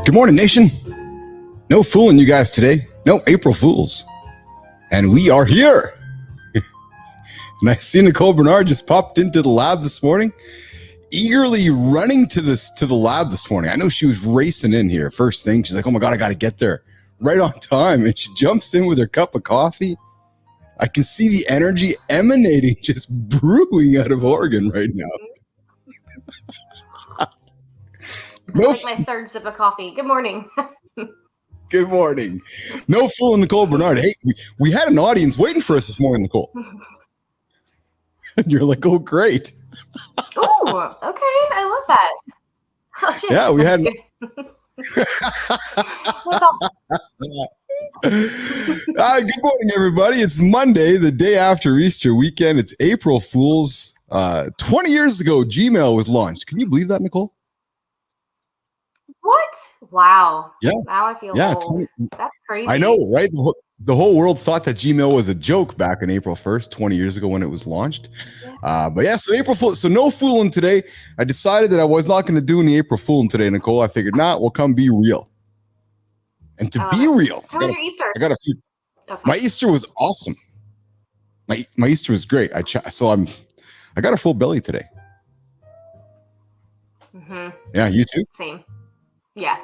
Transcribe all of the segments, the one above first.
Good morning, Nation. No fooling you guys today. No April Fools. And we are here. And I see Nicole Bernard just popped into the lab this morning, eagerly running to the lab this morning. I know she was racing in here first thing. She's like, oh my God, I got to get there right on time. And she jumps in with her cup of coffee. I can see the energy emanating, just brewing out of Oregon right now. Like my third sip of coffee. Good morning. Good morning. No fooling Nicole Bernard. Hey, we had an audience waiting for us this morning, Nicole. And you're like, oh, great. Oh, okay. I love that. Oh, shit. Yeah, we had. Good morning, everybody. It's Monday, the day after Easter weekend. It's April Fools. 20 years ago, Gmail was launched. Can you believe that, Nicole? What? Wow. Yeah. Now I feel old. That's crazy. I know, right? The whole world thought that Gmail was a joke back on April 1st, 20 years ago when it was launched. Yeah. So April Fool. So no fooling today. I decided that I was not going to do any April Fooling today, Nicole. I figured, we'll come be real. And to be real, how was your Easter? I got a few. My Easter was awesome. My Easter was great. I got a full belly today. Mm-hmm. Yeah, you too? Same. Yeah.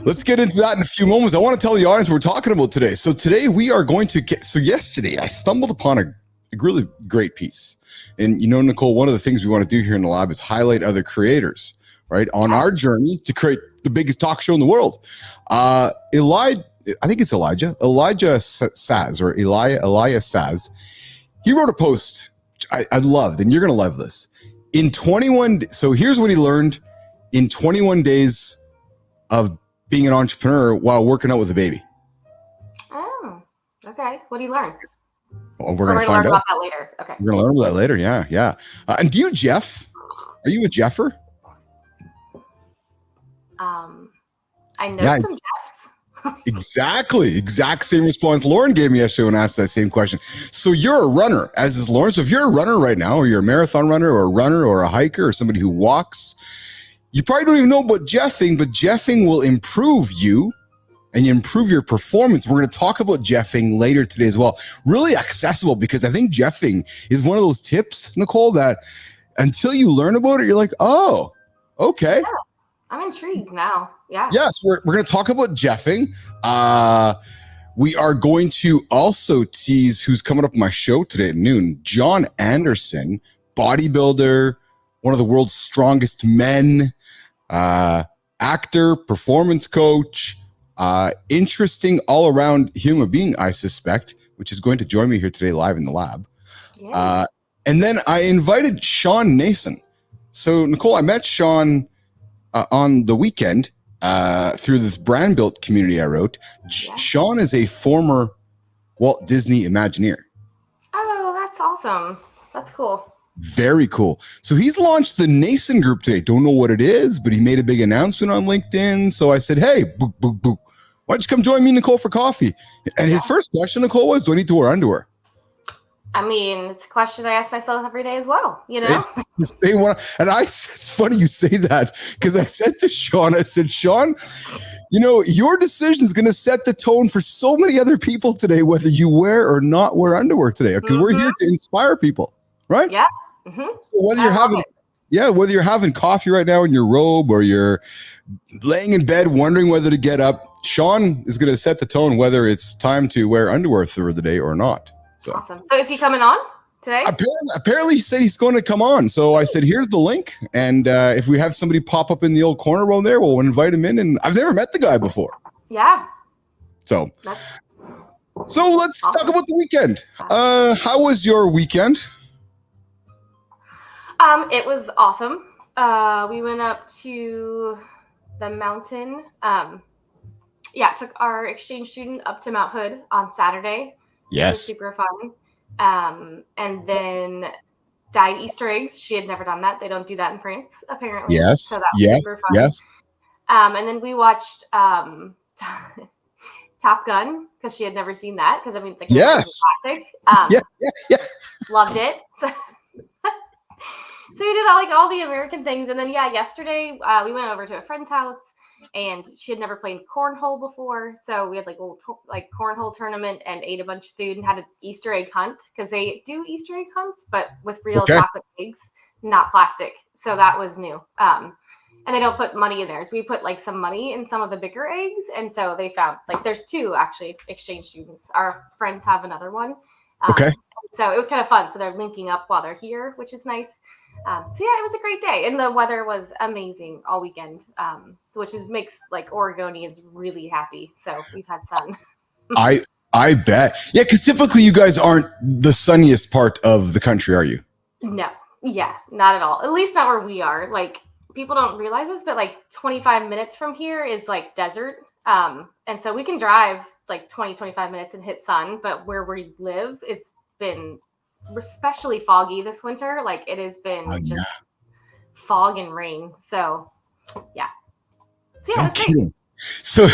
Let's get into that in a few moments. I want to tell the audience what we're talking about today. So today we are going to yesterday I stumbled upon a really great piece. And Nicole, one of the things we want to do here in the lab is highlight other creators, right? On our journey to create the biggest talk show in the world. Elijah Saz, he wrote a post I loved, and you're going to love this. So here's what he learned in 21 days of being an entrepreneur while working out with a baby. Oh, okay. What do you learn? Well, we're going to find out. About that later. Okay. We're going to learn about that later. Yeah. And do you, Jeff? Are you a Jeffer? I know some Jeffs. Exactly. Exact same response Lauren gave me yesterday when I asked that same question. So you're a runner, as is Lauren. So if you're a runner right now, or you're a marathon runner or a runner or a hiker or somebody who walks, you probably don't even know about Jeffing, but Jeffing will improve you and improve your performance. We're going to talk about Jeffing later today as well. Really accessible, because I think Jeffing is one of those tips, Nicole, that until you learn about it, you're like, oh, okay. Yeah, I'm intrigued now. Yeah. Yes, we're going to talk about Jeffing. We are going to also tease who's coming up on my show today at noon. John Anderson, bodybuilder, one of the world's strongest men, actor, performance coach, interesting all-around human being, I suspect, which is going to join me here today live in the lab. Yeah. And then I invited Sean Nason. So, Nicole, I met Sean on the weekend through this brand built community I wrote. Sean is a former Walt Disney Imagineer. Oh, that's awesome. That's cool. Very cool. So he's launched the Nason group today. Don't know what it is, but he made a big announcement on LinkedIn. So I said, hey, why don't you come join me, Nicole, for coffee? And his first question, Nicole, was, do I need to wear underwear? I mean, it's a question I ask myself every day as well, It's funny you say that, because I said to Sean, Sean, your decision is going to set the tone for so many other people today, whether you wear or not wear underwear today, because we're here to inspire people, right? Yeah. Mm-hmm. So whether you're having coffee right now in your robe, or you're laying in bed wondering whether to get up, Sean is going to set the tone whether it's time to wear underwear through the day or not. So. Awesome. So is he coming on today? Apparently he said he's going to come on. So I said, here's the link. And if we have somebody pop up in the old corner row there, we'll invite him in. And I've never met the guy before. Yeah. So let's talk about the weekend. How was your weekend? It was awesome. We went up to the mountain. Took our exchange student up to Mount Hood on Saturday. Yes. It was super fun. And then dyed Easter eggs. She had never done that. They don't do that in France, apparently. Yes. So that was super fun. Yes. And then we watched Top Gun, because she had never seen that, because it's like a classic. Yeah. Loved it. So we did did all the American things. And then, yesterday we went over to a friend's house, and she had never played cornhole before. So we had like a little cornhole tournament and ate a bunch of food and had an Easter egg hunt, because they do Easter egg hunts, but with real chocolate eggs, not plastic. So that was new. And they don't put money in theirs. We put like some money in some of the bigger eggs. And so they found there's 2 actually exchange students. Our friends have another one. So it was kind of fun. So they're linking up while they're here, which is nice. So it was a great day, and the weather was amazing all weekend, which makes Oregonians really happy. So we've had sun. I bet. Yeah, because typically you guys aren't the sunniest part of the country, are you? No. Yeah, not at all. At least not where we are. People don't realize this, but 25 minutes from here is desert. And so we can drive 20-25 minutes and hit sun, but where we live, it's been especially foggy this winter. It has been just fog and rain. So yeah. So yeah, it's great. So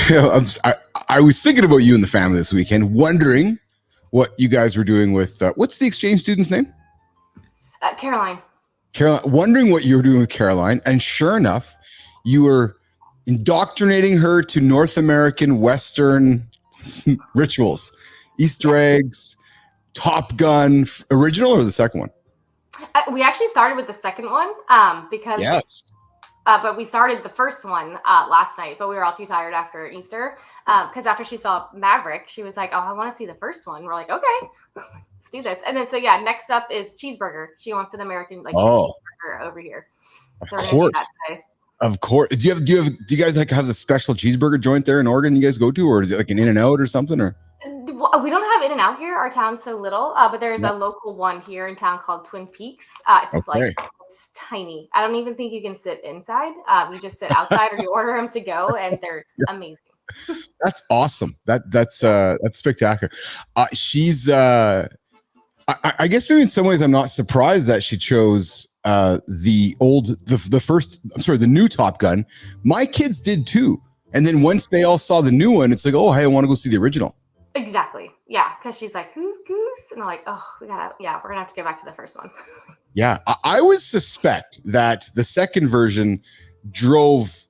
I was thinking about you and the family this weekend, wondering what you guys were doing with what's the exchange student's name? Caroline, wondering what you were doing with Caroline, and sure enough, you were indoctrinating her to North American Western rituals, Easter eggs, Top Gun, original or the second one? We actually started with the second one because but we started the first one last night, but we were all too tired after Easter because after she saw Maverick, she was like, "Oh, I want to see the first one." We're like, "Okay, let's do this." And then next up is cheeseburger. She wants an American cheeseburger over here. So of course. Do you guys have the special cheeseburger joint there in Oregon you guys go to, or is it an In-N-Out or something? Or we don't have In-N-Out here. Our town's so little, but there's a local one here in town called Twin Peaks. It's tiny. I don't even think you can sit inside. You just sit outside, or you order them to go, and they're amazing. That's awesome. That's spectacular. She's I guess maybe in some ways I'm not surprised that she chose the new Top Gun. My kids did too. And then once they all saw the new one, it's like, oh, hey, I want to go see the original. Exactly. Yeah. Because she's like, who's Goose? And I'm like, oh, we're going to have to go back to the first one. Yeah. I would suspect that the second version drove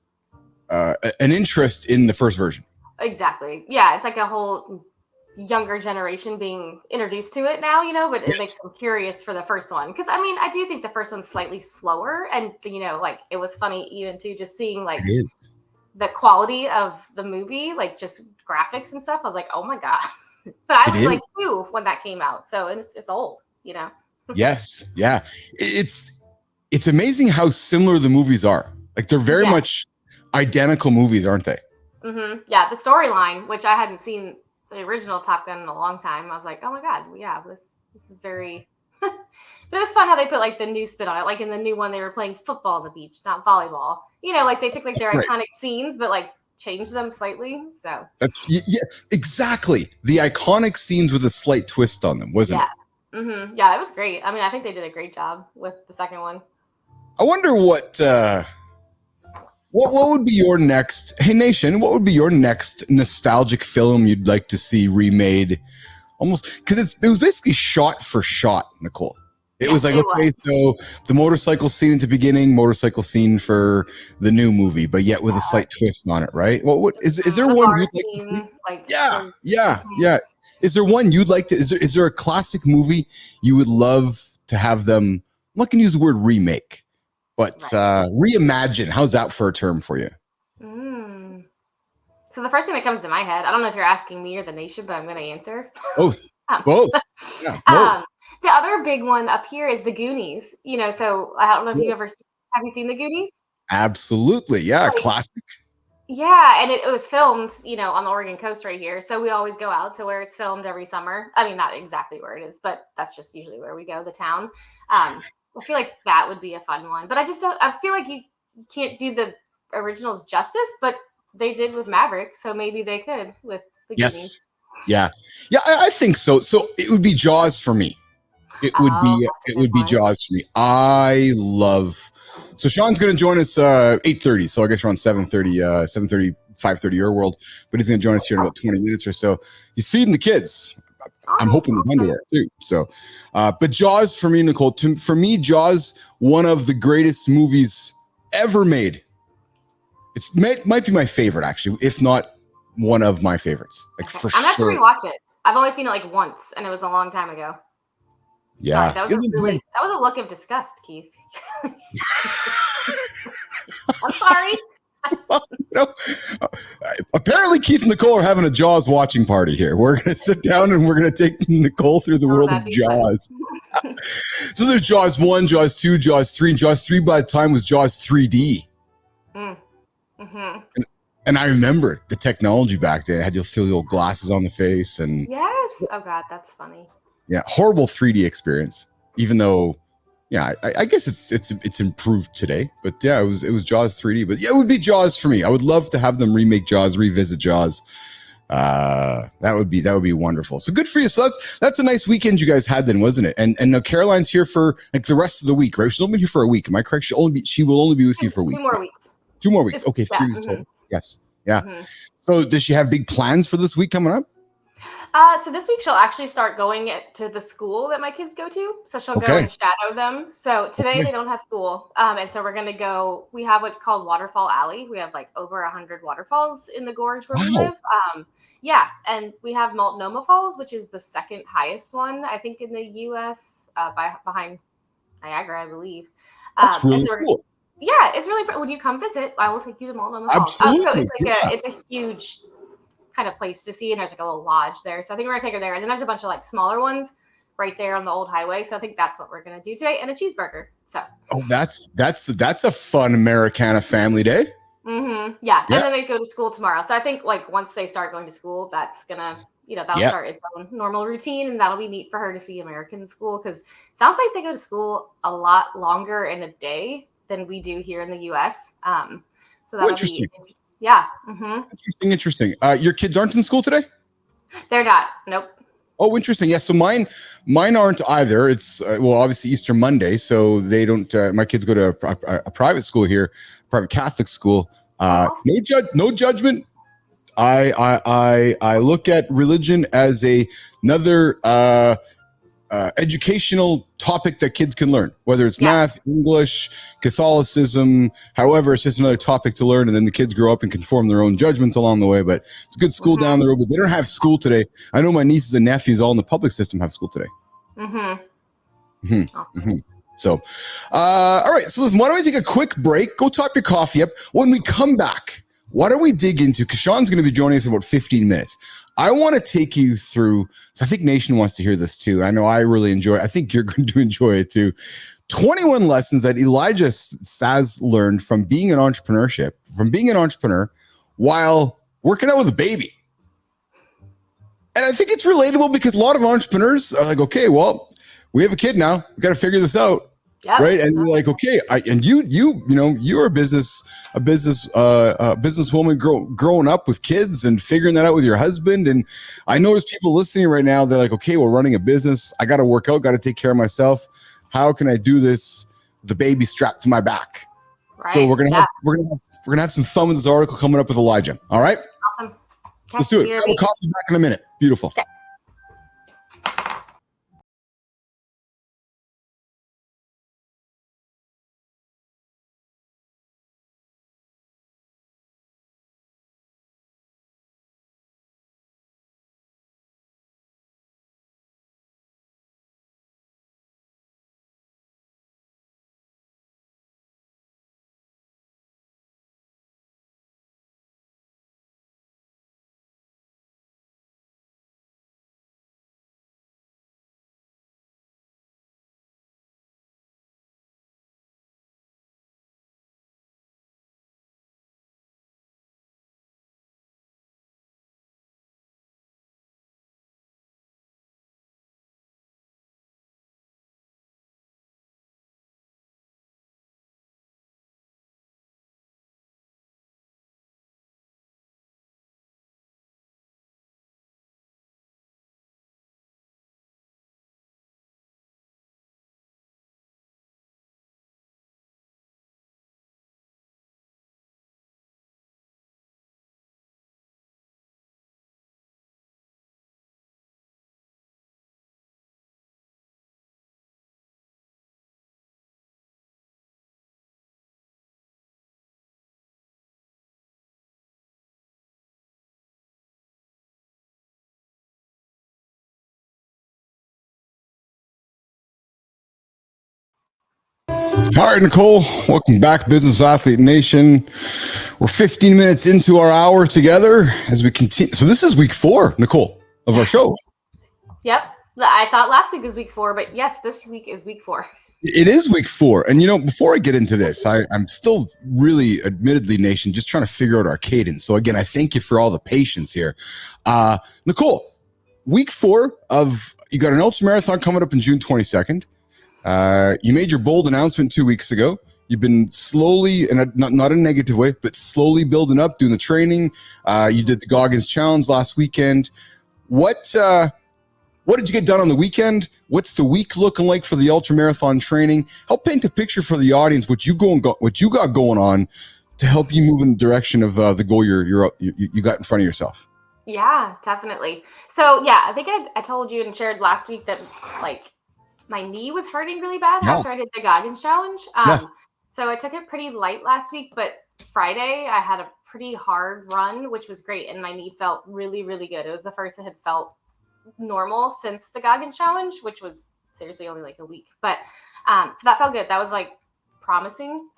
an interest in the first version. Exactly. Yeah. It's like a whole younger generation being introduced to it now, but it makes them curious for the first one. Because, I do think the first one's slightly slower. And, it was funny even too, just seeing the quality of the movie, just graphics and stuff. I was like, oh my God. But I was 2 when that came out. So it's old, Yes. Yeah. It's amazing how similar the movies are. They're very much identical movies, aren't they? Mm-hmm. Yeah. The storyline, which I hadn't seen the original Top Gun in a long time. I was like, oh my God. Yeah, this is very, but it was fun how they put the new spin on it. In the new one, they were playing football on the beach, not volleyball. They took their iconic scenes, but changed them slightly. So that's exactly the iconic scenes with a slight twist on them, wasn't it? Mm-hmm. Yeah, it was great. I think they did a great job with the second one. I wonder what would be your next? Hey Nation, what would be your next nostalgic film you'd like to see remade? Almost because it was basically shot for shot, Nicole. It was so the motorcycle scene at the beginning, motorcycle scene for the new movie, but yet with a slight twist on it, right? What is there one you'd like to see? Yeah. Is there one you'd like to? Is there a classic movie you would love to have them? I'm not going to use the word remake, but reimagine. How's that for a term for you? So the first thing that comes to my head, I don't know if you're asking me or the nation, but I'm going to answer both. Both. Yeah, both. The other big one up here is the Goonies. So I don't know if have you seen the Goonies? Absolutely. Yeah. Classic. Yeah. And it was filmed, on the Oregon coast right here. So we always go out to where it's filmed every summer. Not exactly where it is, but that's just usually where we go, the town. I feel like that would be a fun one, but I feel like you can't do the originals justice, but they did with Maverick. So maybe they could with the Goonies. Yeah. I think so. So it would be Jaws for me. It would be Jaws for me. I love. So Sean's going to join us 8:30. So I guess around 7:30, 5:30 your world. But he's going to join us here in about 20 minutes or so. He's feeding the kids. I'm hoping with awesome. underwear too. So, but Jaws for me, Nicole. For me, Jaws, one of the greatest movies ever made. Might be my favorite, actually, if not one of my favorites. Like Okay. for I'm gonna have to sure. rewatch it. I've only seen it like once, and it was a long time ago. Sorry, Yeah, that it was good. that was a look of disgust, Keith. I'm sorry. No, apparently, Keith and Nicole are having a Jaws watching party here. We're going to sit down and we're going to take Nicole through the world of That'd be fun. Jaws. So there's Jaws 1, Jaws 2, Jaws 3. And Jaws 3 by the time was Jaws 3D. Mm-hmm. And I remember the technology back then. I had to fill the old glasses on the face. And Yes. Oh, God, that's funny. yeah, horrible 3D experience, even though. Yeah, I guess it's improved today, but yeah, it was Jaws 3D. But yeah, it would be Jaws for me. I would love to have them remake Jaws, revisit Jaws. That would be wonderful. So good for you. So that's a nice weekend you guys had then, wasn't it? And now Caroline's here for like the rest of the week, right? She's only been here for a week. Am I correct? She will only be with you for a week. 2 more weeks. 2 more weeks. Okay, 3 weeks total. Yes. Yeah. So does she have big plans for this week coming up? So this week she'll actually start going to the school that my kids go to. So she'll go and shadow them. So today they don't have school. And so we're going to go, we have what's called Waterfall Alley. We have like over 100 waterfalls in the gorge where we live. Yeah. And we have Multnomah Falls, which is the second highest one, I think, in the U.S. Behind Niagara, I believe. That's really cool. Yeah, it's really, would you come visit? I will take you to Multnomah Falls. Absolutely. So it's like it's a huge kind of place to see, and there's like a little lodge there, so I think we're gonna take her there. And then there's a bunch of like smaller ones right there on the old highway, so I think that's what we're gonna do today, and a cheeseburger. So that's a fun Americana family day. Yeah, and then they go to school tomorrow, so I think like once they start going to school, that's gonna that'll start its own normal routine, and that'll be neat for her to see American school, because it sounds like they go to school a lot longer in a day than we do here in the US. So that'll be yeah. Interesting. Your kids aren't in school today? They're not. Nope. Oh, interesting. Yeah. So mine aren't either. It's obviously Easter Monday, so they don't. My kids go to a private school here, private Catholic school. No judgment. I look at religion as another educational topic that kids can learn, whether it's math, English, Catholicism. However, it's just another topic to learn, and then the kids grow up and can form their own judgments along the way. But it's a good school down the road, but they don't have school today. I know my nieces and nephews all in the public system have school today. Awesome. So, all right. So listen, why don't we take a quick break? Go top your coffee up. When we come back, why don't we dig into, because Sean's going to be joining us in about 15 minutes. I want to take you through, so I think Nation wants to hear this too. I know I really enjoy it. I think you're going to enjoy it too. 21 lessons that Elijah Saz learned from being an entrepreneur while working out with a baby. And I think it's relatable because a lot of entrepreneurs are like, okay, well, we have a kid now. We got to figure this out. Yep. Right. And you're like, okay, you're a businesswoman growing up with kids and figuring that out with your husband. And I know there's people listening right now. They're like, okay, we're running a business. I got to work out, got to take care of myself. How can I do this? The baby strapped to my back. Right. So we're gonna have some fun with this article coming up with Elijah. All right. Awesome. Let's do it. Have a coffee back in a minute. Beautiful. Okay. All right, Nicole, welcome back, Business Athlete Nation. We're 15 minutes into our hour together as we continue. So this is week 4, Nicole, of our show. Yep. I thought last week was week 4, but yes, this week is week 4. It is week 4. And, before I get into this, I'm still really, admittedly, Nation, just trying to figure out our cadence. So, again, I thank you for all the patience here. Nicole, week 4 you got an ultra marathon coming up on June 22nd. You made your bold announcement 2 weeks ago. You've been slowly, and not in a negative way, but slowly building up, doing the training. You did the Goggins Challenge last weekend. What did you get done on the weekend? What's the week looking like for the ultra marathon training? Help paint a picture for the audience what you got going on to help you move in the direction of the goal you got in front of yourself. Yeah, definitely. So yeah, I think I told you and shared last week that my knee was hurting really bad after I did the Goggins Challenge. Yes. So I took it pretty light last week, but Friday I had a pretty hard run, which was great, and my knee felt really, really good. It was the first it had felt normal since the Goggins Challenge, which was seriously only like a week. But so that felt good. That was promising.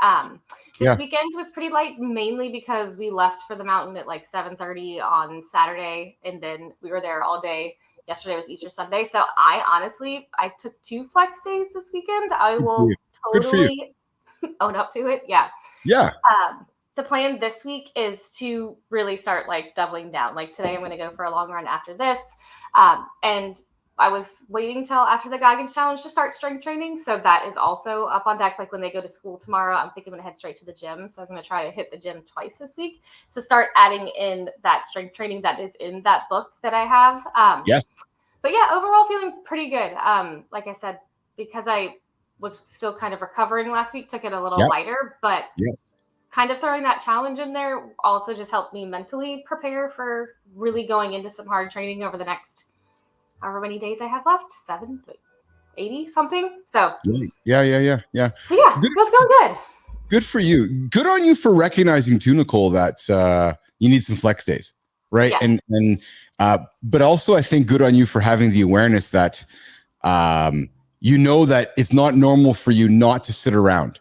This weekend was pretty light, mainly because we left for the mountain at 7:30 on Saturday, and then we were there all day. Yesterday was Easter Sunday, so I took 2 flex days this weekend. I will totally own up to it. Yeah. The plan this week is to really start doubling down. Today I'm going to go for a long run after this. And I was waiting till after the Goggins Challenge to start strength training. So that is also up on deck. When they go to school tomorrow, I'm thinking I'm going to head straight to the gym. So I'm going to try to hit the gym twice this week. So start adding in that strength training that is in that book that I have. Yes. But yeah, overall feeling pretty good. Like I said, because I was still kind of recovering last week, took it a little lighter, but kind of throwing that challenge in there also just helped me mentally prepare for really going into some hard training over the next however many days I have left, 80 something. So yeah. So yeah, so it's going good. Good for you. Good on you for recognizing too, Nicole, that you need some flex days, right? Yeah. And but also I think good on you for having the awareness that that it's not normal for you not to sit around.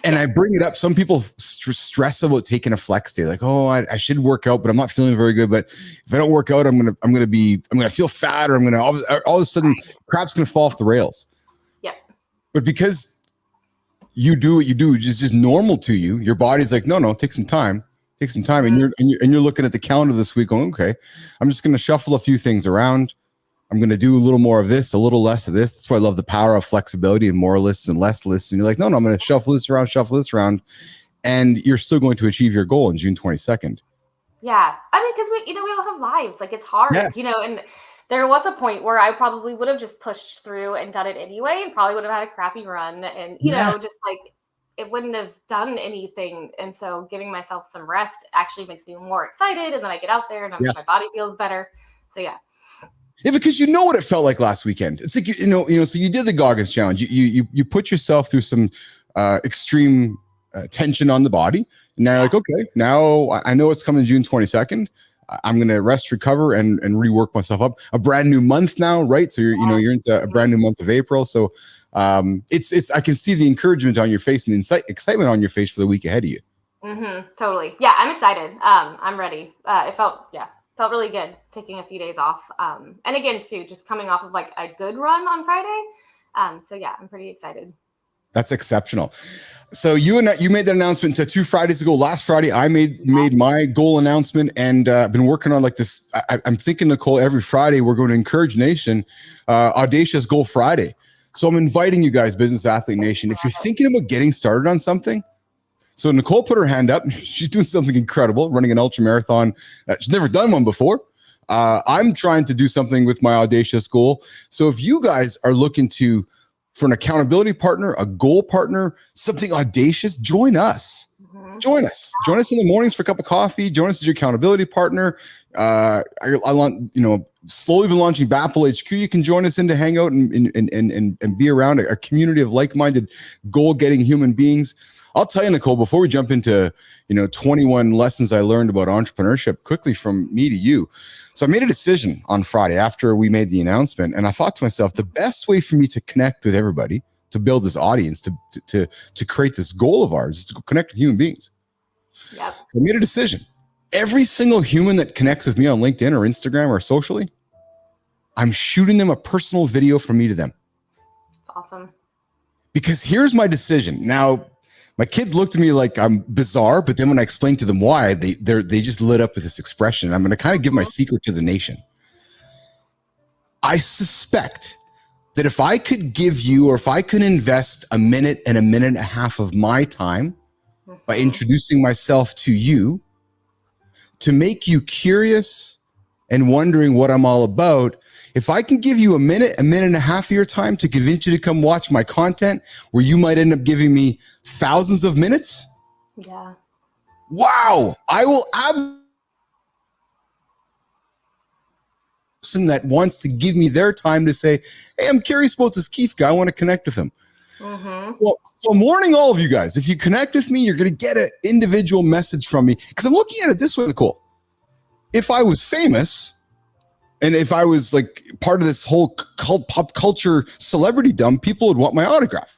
And I bring it up. Some people stress about taking a flex day, I should work out, but I'm not feeling very good. But if I don't work out, I'm gonna feel fat, or I'm gonna all of a sudden crap's gonna fall off the rails. Yeah. But because you do what you do, it's just normal to you. Your body's like, no, take some time, and you're looking at the calendar this week, going, okay, I'm just gonna shuffle a few things around. I'm going to do a little more of this, a little less of this. That's why I love the power of flexibility and more lists and less lists. And you're like, no, I'm going to shuffle this around. And you're still going to achieve your goal on June 22nd. Yeah. I mean, because we all have lives. It's hard, and there was a point where I probably would have just pushed through and done it anyway, and probably would have had a crappy run. And, it wouldn't have done anything. And so giving myself some rest actually makes me more excited. And then I get out there and my body feels better. So yeah. Yeah, because what it felt like last weekend. It's so you did the Goggins Challenge. You put yourself through some extreme tension on the body. And now you're like, okay, now I know it's coming June 22nd. I'm going to rest, recover, and rework myself up. A brand new month now, right? So you're into a brand new month of April. So it's I can see the encouragement on your face and the excitement on your face for the week ahead of you. Mm-hmm, totally. Yeah, I'm excited. I'm ready. It felt really good taking a few days off. And again, too, just coming off of a good run on Friday. So yeah, I'm pretty excited. That's exceptional. So you made that announcement 2 Fridays ago. Last Friday, I made my goal announcement, and I've been working on this. I'm thinking, Nicole, every Friday we're going to encourage Nation Audacious Goal Friday. So I'm inviting you guys, Business Athlete Nation, if you're thinking about getting started on something. So Nicole put her hand up. She's doing something incredible, running an ultra marathon. She's never done one before. I'm trying to do something with my audacious goal. So if you guys are looking for an accountability partner, a goal partner, something audacious, join us. Mm-hmm. Join us in the mornings for a cup of coffee. Join us as your accountability partner. I want, slowly been launching BAPL HQ. You can join us in to hang out and be around a community of like-minded goal-getting human beings. I'll tell you, Nicole, before we jump into, 21 lessons I learned about entrepreneurship quickly from me to you. So I made a decision on Friday after we made the announcement, and I thought to myself, the best way for me to connect with everybody, to build this audience, to create this goal of ours, is to connect with human beings. Yep. So I made a decision. Every single human that connects with me on LinkedIn or Instagram or socially, I'm shooting them a personal video from me to them. Awesome. Because here's my decision. Now, my kids looked at me like I'm bizarre, but then when I explained to them why, they just lit up with this expression. I'm going to kind of give my secret to the nation. I suspect that if I could give you, or if I could invest a minute and a half of my time by introducing myself to you, to make you curious and wondering what I'm all about, if I can give you a minute and a half of your time to convince you to come watch my content, where you might end up giving me thousands of minutes. Yeah. Wow. I will person that wants to give me their time to say, hey, I'm curious about this Keith guy. I want to connect with him. Well, so I'm warning all of you guys, if you connect with me, you're going to get an individual message from me, because I'm looking at it this way, Nicole. If I was famous, and if I was like part of this whole pop culture celebrity dump, people would want my autograph.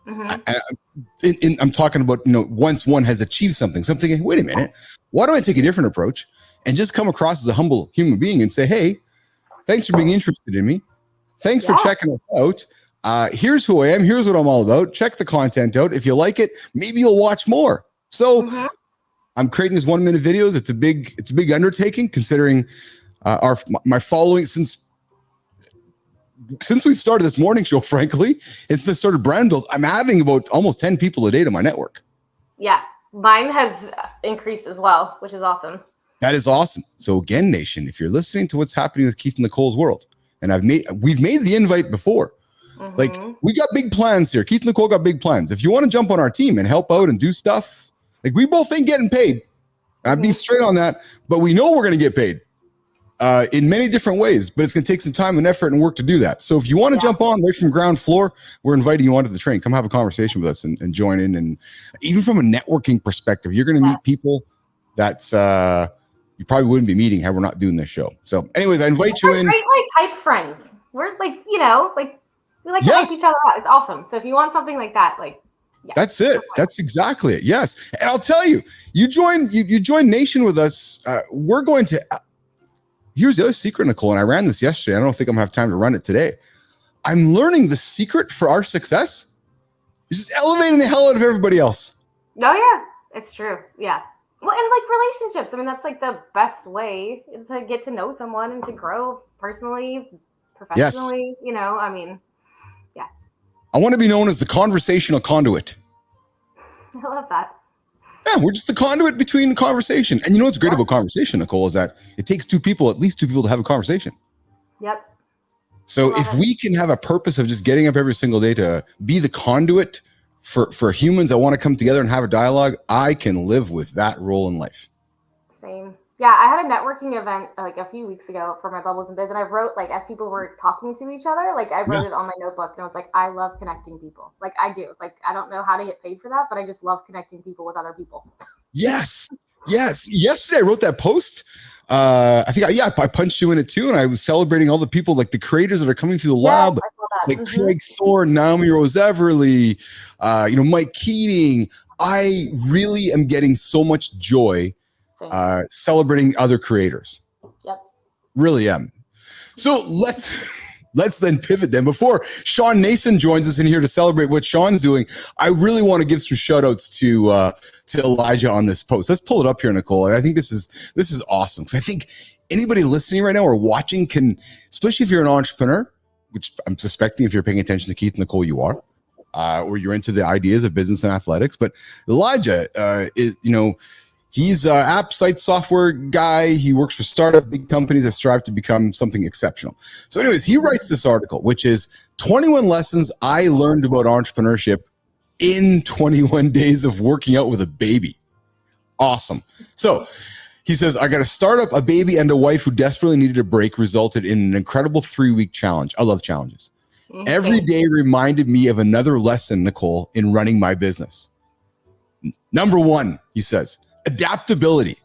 I'm talking about, once one has achieved something. So I'm thinking, wait a minute, why don't I take a different approach and just come across as a humble human being and say, hey, thanks for being interested in me. Thanks for checking us out. Here's who I am. Here's what I'm all about. Check the content out. If you like it, maybe you'll watch more. So I'm creating these 1-minute videos. It's a big undertaking, considering my following since we've started this morning show. Frankly, it's the sort of brand build. I'm adding about almost 10 people a day to my network. Yeah, mine has increased as well, which is awesome. That is awesome. So again, Nation, if you're listening to what's happening with Keith and Nicole's world, and we've made the invite before. Like, we got big plans here. Keith and Nicole got big plans. If you want to jump on our team and help out and do stuff, like, we both ain't getting paid. I'd be straight on that, but we know we're going to get paid in many different ways, but it's going to take some time and effort and work to do that. So if you want to jump on right from ground floor, we're inviting you onto the train. Come have a conversation with us and join in. And even from a networking perspective, you're going to meet people that's you probably wouldn't be meeting had we're not doing this show. So anyways, I invite you in. Great, like, hype friends. We're like, we like to hype each other out. It's awesome. So if you want something like that, that's it. That's exactly it. Yes. And I'll tell you, you join Nation with us. We're going to, here's the other secret, Nicole, and I ran this yesterday. I don't think I'm gonna have time to run it today. I'm learning the secret for our success is just elevating the hell out of everybody else. Oh yeah, it's true. Yeah. Well, and like relationships. I mean, that's like the best way to get to know someone and to grow personally, professionally. Yes. I mean, yeah. I want to be known as the conversational conduit. I love that. Yeah, we're just the conduit between conversation. And you know what's great about conversation, Nicole, is that it takes at least two people to have a conversation. Yep. So if we can have a purpose of just getting up every single day to be the conduit for humans that want to come together and have a dialogue, I can live with that role in life. Same. Yeah, I had a networking event like a few weeks ago for my Bubbles and Biz, and I wrote, like, as people were talking to each other, like, I wrote it on my notebook, and I was like, I love connecting people. Like, I do. Like, I don't know how to get paid for that, but I just love connecting people with other people. Yes. Yesterday I wrote that post. I think I punched you in it too, and I was celebrating all the people, like the creators that are coming through the lab, like Craig Thorne, Naomi Rose Everly, Mike Keating. I really am getting so much joy celebrating other creators. Yep. Really am. So let's then pivot then. Before Sean Nason joins us in here to celebrate what Sean's doing, I really want to give some shout outs to Elijah on this post. Let's pull it up here, Nicole. I think this is awesome. Because I think anybody listening right now or watching can, especially if you're an entrepreneur, which I'm suspecting if you're paying attention to Keith and Nicole, you are, or you're into the ideas of business and athletics. But Elijah he's an app site software guy. He works for startup big companies that strive to become something exceptional. So anyways, he writes this article, which is 21 lessons I learned about entrepreneurship in 21 days of working out with a baby. Awesome. So he says, I got a startup, a baby, and a wife who desperately needed a break resulted in an incredible 3-week challenge. I love challenges. Every day reminded me of another lesson, Nicole, in running my business. Number one, he says, adaptability.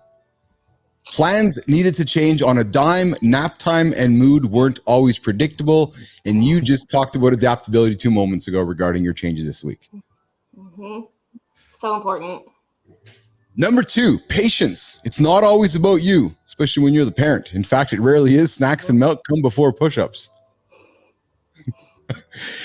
Plans needed to change on a dime. Nap time and mood weren't always predictable. And you just talked about adaptability 2 moments ago regarding your changes this week. Mm-hmm. So important. Number 2, patience. It's not always about you, especially when you're the parent. In fact, it rarely is. Snacks and milk come before push-ups.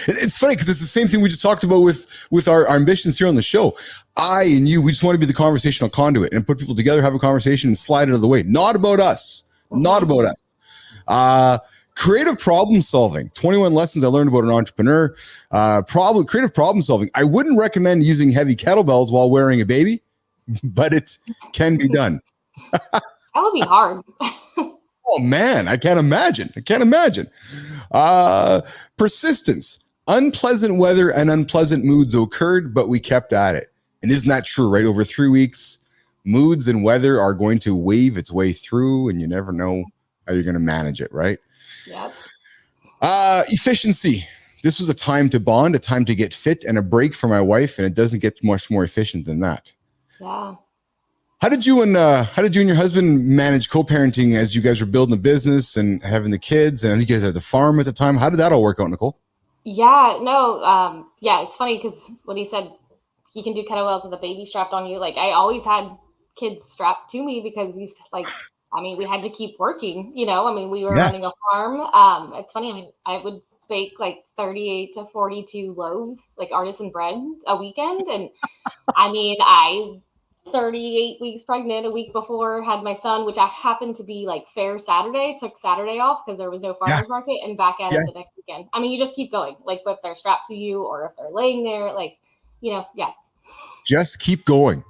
It's funny because it's the same thing we just talked about with our ambitions here on the show. I and you, we just want to be the conversational conduit and put people together, have a conversation, and slide it out of the way. Not about us. Not about us. Creative problem solving. 21 lessons I learned about an entrepreneur. Creative problem solving. I wouldn't recommend using heavy kettlebells while wearing a baby, but it can be done. That would be hard. Oh man, I can't imagine. Persistence. Unpleasant weather and unpleasant moods occurred, but we kept at it. And isn't that true, right? Over 3 weeks, moods and weather are going to wave its way through, and you never know how you're going to manage it, right? Yep. Efficiency. This was a time to bond, a time to get fit, and a break for my wife, and it doesn't get much more efficient than that. Yeah. How did you and your husband manage co-parenting as you guys were building a business and having the kids? And I think you guys had the farm at the time. How did that all work out, Nicole? Yeah, no, it's funny because when he said he can do kettlebells with a baby strapped on you, like I always had kids strapped to me because he's like, I mean, we had to keep working, we were running a farm. It's funny. I would bake like 38 to 42 loaves, like artisan bread a weekend. And I 38 weeks pregnant, a week before, had my son, which I happened to be like Fair Saturday, took Saturday off because there was no farmer's market, and back at it the next weekend. You just keep going, like if they're strapped to you or if they're laying there, Just keep going.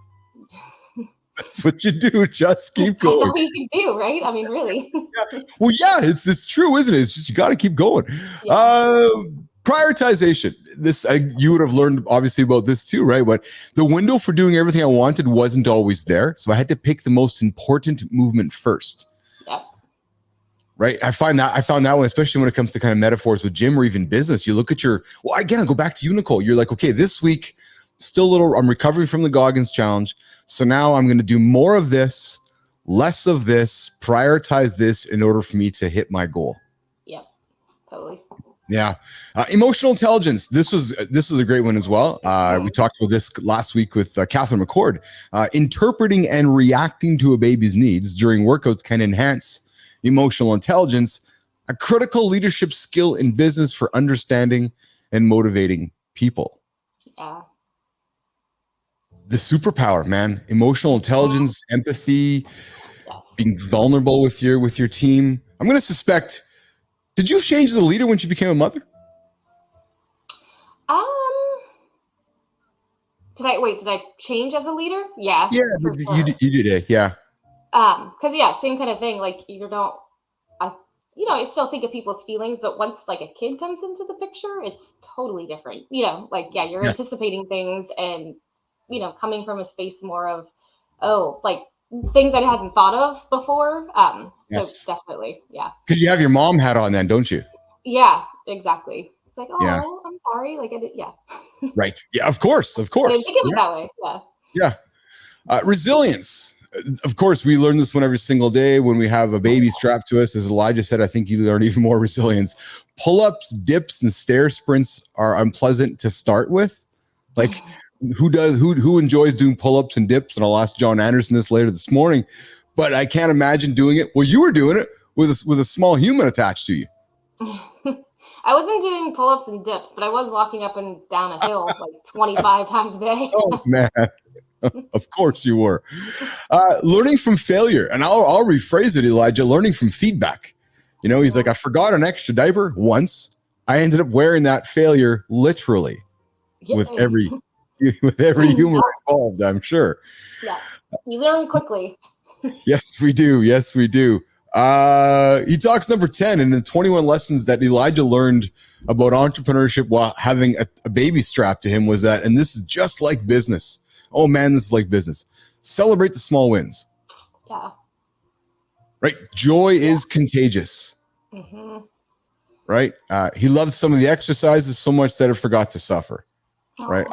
That's what you do. Just keep going. That's what you can do, right? Really. Well, yeah, it's true, isn't it? It's just, you got to keep going. Prioritization. You would have learned obviously about this too, right? But the window for doing everything I wanted wasn't always there. So I had to pick the most important movement first. Yep. Right. I found that one, especially when it comes to kind of metaphors with gym or even business. You look at I'll go back to you, Nicole. You're like, okay, this week, I'm recovering from the Goggins challenge. So now I'm going to do more of this, less of this, prioritize this in order for me to hit my goal. Yep. Totally. Yeah. Emotional intelligence. This was a great one as well. We talked about this last week with Catherine McCord. Interpreting and reacting to a baby's needs during workouts can enhance emotional intelligence, a critical leadership skill in business for understanding and motivating people. Yeah. The superpower, man. Emotional intelligence, empathy, being vulnerable with your team. I'm going to suspect. Did you change as a leader when she became a mother? Did I change as a leader? Yeah. Yeah, you did it. Yeah. Because same kind of thing. Like I still think of people's feelings, but once like a kid comes into the picture, it's totally different. You're anticipating things and, coming from a space more of, like things I hadn't thought of before. So definitely. Yeah. Because you have your mom hat on then, don't you? Yeah, exactly. It's like, I'm sorry. Like I did. Yeah. Right. Yeah, of course. I didn't think of it that way. Yeah. Yeah. Resilience. Of course, we learn this one every single day when we have a baby strapped to us. As Elijah said, I think you learn even more resilience. Pull-ups, dips, and stair sprints are unpleasant to start with. Like, who enjoys doing pull-ups and dips? And I'll ask John Anderson this later this morning. But I can't imagine doing it. Well, you were doing it with a small human attached to you. I wasn't doing pull-ups and dips, but I was walking up and down a hill like 25 times a day. Oh, man. Of course you were. Learning from failure. And I'll rephrase it, Elijah. Learning from feedback. He's like, I forgot an extra diaper once. I ended up wearing that failure literally with every humor involved, I'm sure. Yeah. You learn quickly. Yes, we do. He talks number 10 in the 21 lessons that Elijah learned about entrepreneurship while having a baby strapped to him was that, and this is just like business. Oh man, this is like business. Celebrate the small wins. Yeah. Right? Joy is contagious. Mm-hmm. Right? He loves some of the exercises so much that I forgot to suffer. Oh. Right?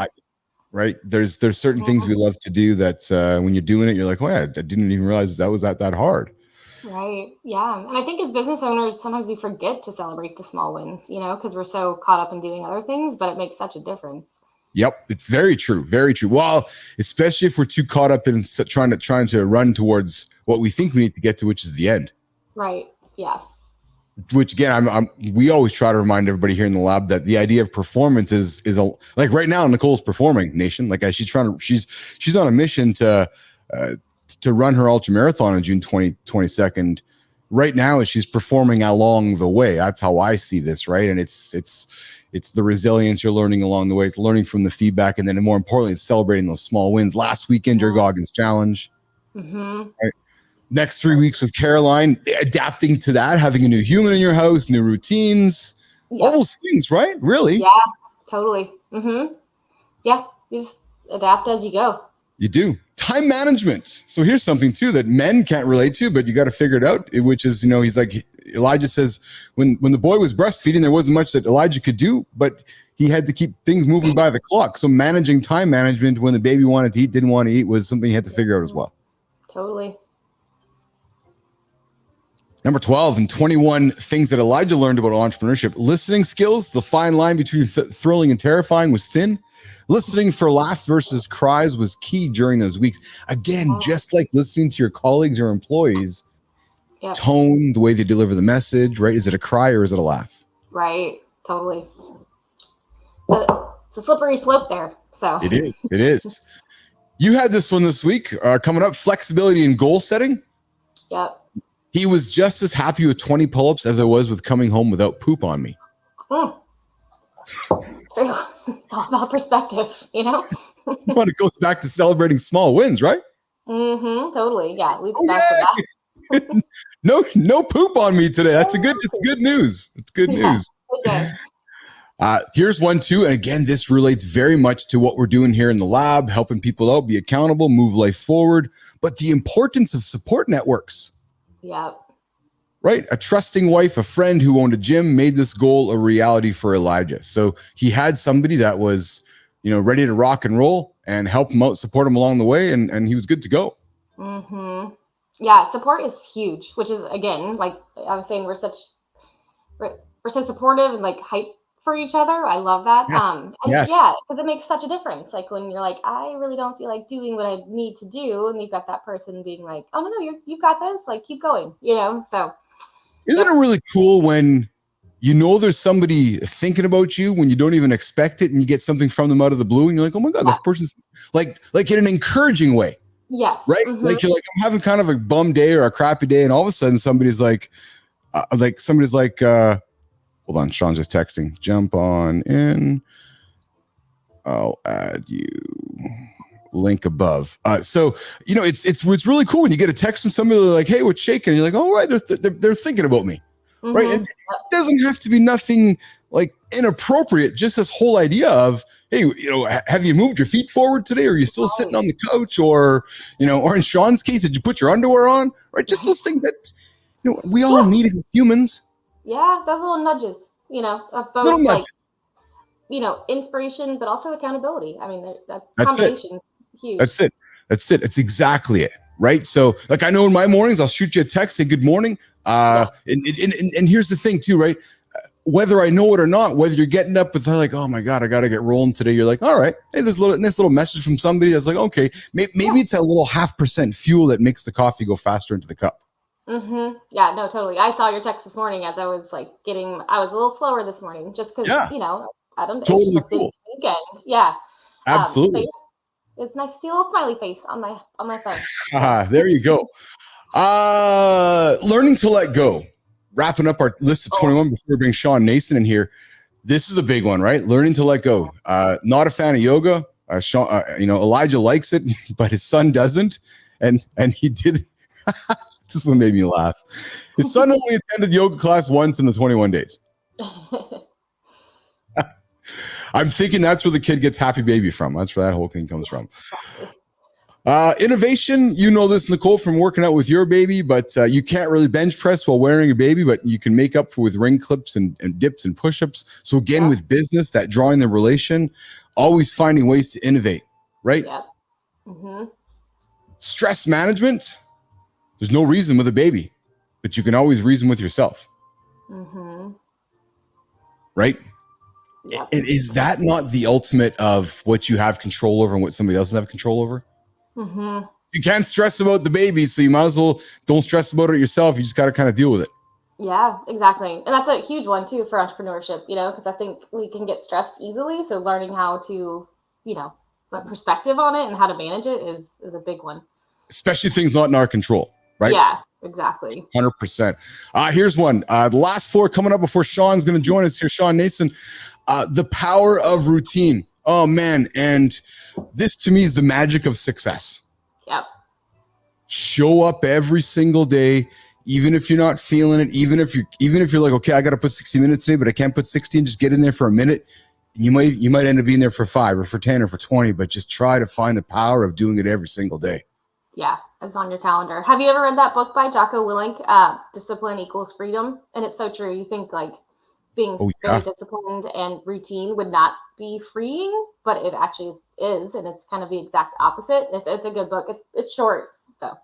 right? There's certain things we love to do that when you're doing it, you're like, oh yeah, I didn't even realize that was that hard. Right. Yeah. And I think as business owners, sometimes we forget to celebrate the small wins, because we're so caught up in doing other things, but it makes such a difference. Yep, it's very true, very true. Well, especially if we're too caught up in trying to run towards what we think we need to get to, which is the end. Right. Yeah. Which again, we always try to remind everybody here in the lab that the idea of performance is like right now Nicole's performing, Nation. Like she's on a mission to run her ultra marathon on June 22nd. Right now, as she's performing along the way. That's how I see this, right? And it's the resilience you're learning along the way. It's learning from the feedback, and then more importantly, it's celebrating those small wins. Last weekend, your Goggins challenge. Mm-hmm. Right? Next 3 weeks with Caroline, adapting to that, having a new human in your house, new routines, all those things, right? Really? Yeah, totally. Mm-hmm. Yeah, you just adapt as you go. You do. Time management. So here's something too that men can't relate to, but you got to figure it out, which is, he's like, Elijah says, when the boy was breastfeeding, there wasn't much that Elijah could do, but he had to keep things moving by the clock. So managing time management when the baby wanted to eat, didn't want to eat, was something he had to figure out as well. Totally. Number 12 and 21 things that Elijah learned about entrepreneurship. Listening skills. The fine line between thrilling and terrifying was thin. Listening for laughs versus cries was key during those weeks. Again, just like listening to your colleagues or employees, tone, the way they deliver the message, right? Is it a cry or is it a laugh? Right. Totally. It's a slippery slope there. So it is. It is. You had this one this week coming up, flexibility and goal setting. Yep. He was just as happy with 20 pull-ups as I was with coming home without poop on me. It's all about perspective, But it goes back to celebrating small wins, right? Mm-hmm. Totally. Yeah. Loops back to that. No poop on me today. It's good news. It's good news. Okay. Here's one too. And again, this relates very much to what we're doing here in the lab, helping people out, be accountable, move life forward. But the importance of support networks. Yep. Right? A trusting wife, a friend who owned a gym made this goal a reality for Elijah. So he had somebody that was, ready to rock and roll and help him out, support him along the way. And he was good to go. Mm-hmm. Yeah. Support is huge, which is, again, like I was saying, we're so supportive and like hype for each other. I love that. Yes. Yeah, because it makes such a difference. Like when you're like, I really don't feel like doing what I need to do, and you've got that person being like, oh no, you've got this. Like keep going. So isn't it really cool when there's somebody thinking about you when you don't even expect it, and you get something from them out of the blue, and you're like, oh my god, this person's like in an encouraging way. Yes. Right. Mm-hmm. Like you're like, I'm having kind of a bum day or a crappy day, and all of a sudden somebody's like, hold on, Sean's just texting. Jump on in. I'll add you. Link above. So it's really cool when you get a text from somebody like, "Hey, what's shaking?" And you're like, "Oh, right, they're thinking about me." Mm-hmm. Right? And it doesn't have to be nothing like inappropriate. Just this whole idea of, hey, have you moved your feet forward today? Or are you still sitting on the couch? Or or in Sean's case, did you put your underwear on? Right? Just those things that we all need as humans. Yeah, those little nudges, of both like, inspiration, but also accountability. I mean, that combination is huge. That's it. It's exactly it. Right. So like, I know in my mornings, I'll shoot you a text, say good morning. And here's the thing too, right? Whether I know it or not, whether you're getting up with like, oh my God, I got to get rolling today. You're like, all right, hey, there's a nice little message from somebody that's like, okay, maybe it's that little 0.5% fuel that makes the coffee go faster into the cup. Mm-hmm. Yeah, no, totally. I saw your text this morning as I was like I was a little slower this morning just because, I don't totally it's cool. Weekend. Yeah. Absolutely. It's nice to see a little smiley face on my phone. There you go. Learning to let go. Wrapping up our list of 21 before we bring Sean Nason in here. This is a big one, right? Learning to let go. Not a fan of yoga. Sean, Elijah likes it, but his son doesn't. And he did. This one made me laugh. His son only attended yoga class once in the 21 days. I'm thinking that's where the kid gets happy baby from. That's where that whole thing comes from. Innovation, this, Nicole, from working out with your baby, but you can't really bench press while wearing a baby, but you can make up for with ring clips and dips and push-ups. So again, with business, that drawing the relation, always finding ways to innovate, right? Yep. Mm-hmm. Stress management, there's no reason with a baby, but you can always reason with yourself. Mm-hmm. Right? Yep. And is that not the ultimate of what you have control over and what somebody else have control over? Mm-hmm. You can't stress about the baby, so you might as well don't stress about it yourself. You just got to kind of deal with it. Yeah, exactly. And that's a huge one too for entrepreneurship, because I think we can get stressed easily. So learning how to, put perspective on it and how to manage it is a big one. Especially things not in our control, right? Yeah, exactly. 100%. Here's one. The last 4 coming up before Sean's going to join us here. Sean Nason, the power of routine. Oh man. And this to me is the magic of success. Yep. Show up every single day, even if you're not feeling it, even if you're like, okay, I got to put 60 minutes today, but I can't put 60 and just get in there for a minute. You might end up being there for 5 or for 10 or for 20, but just try to find the power of doing it every single day. Yeah, it's on your calendar. Have you ever read that book by Jocko Willink, Discipline Equals Freedom? And it's so true. You think like being very disciplined and routine would not be freeing, but it actually is. And it's kind of the exact opposite. It's a good book. It's short. So